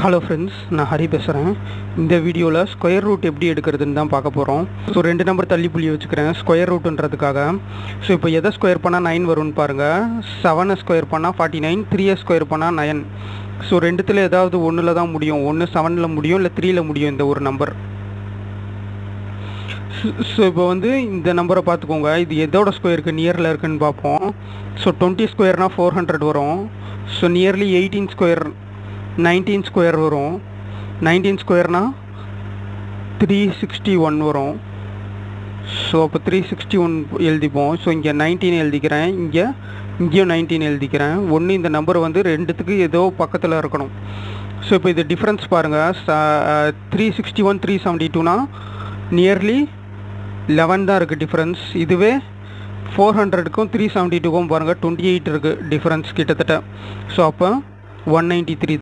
Hello friends, நான் ஹரி பேசுகிறேன். இந்த வீடியோவில் ஸ்கொயர் ரூட் எப்படி எடுக்கிறதுன்னு தான் பார்க்க போகிறோம். ஸோ 2 நம்பர் தள்ளி புள்ளி வச்சுக்கிறேன் ஸ்கொயர் ரூட்டுன்றதுக்காக. ஸோ இப்போ எதை ஸ்கொயர் பண்ணால் 9 வரும்னு பாருங்கள். 7 ஸ்கொயர் பண்ணால் 49, 3 ஸ்கொயர் பண்ணால் 9. ஸோ ரெண்டுத்தில் ஏதாவது ஒன்றில் தான் முடியும். ஒன்று 7ல் முடியும், இல்லை 3ல் முடியும் இந்த ஒரு நம்பர். ஸோ இப்போ இந்த நம்பரை பார்த்துக்கோங்க. இது எதோட ஸ்கொயருக்கு நியரில் இருக்குன்னு பார்ப்போம். ஸோ 20 ஸ்கொயர்னால் 400 வரும். ஸோ நியர்லி 18 ஸ்கொயர் 19 ஸ்கொயர் வரும். 19 ஸ்கொயர்னால் 361 வரும். ஸோ அப்போ 361 எழுதிப்போம். ஸோ இங்கே 19 எழுதிக்கிறேன், இங்கேயும் 19 எழுதிக்கிறேன். ஒன்று இந்த நம்பர் ரெண்டுத்துக்கு ஏதோ பக்கத்தில் இருக்கணும். ஸோ இப்போ இது டிஃப்ரென்ஸ் பாருங்கள். 361 372னா நியர்லி 11 தான் இருக்குது டிஃப்ரென்ஸ். இதுவே 400க்கும் 372க்கும் பாருங்கள் 28 இருக்குது டிஃப்ரென்ஸ் கிட்டத்தட்ட. ஸோ அப்போ 193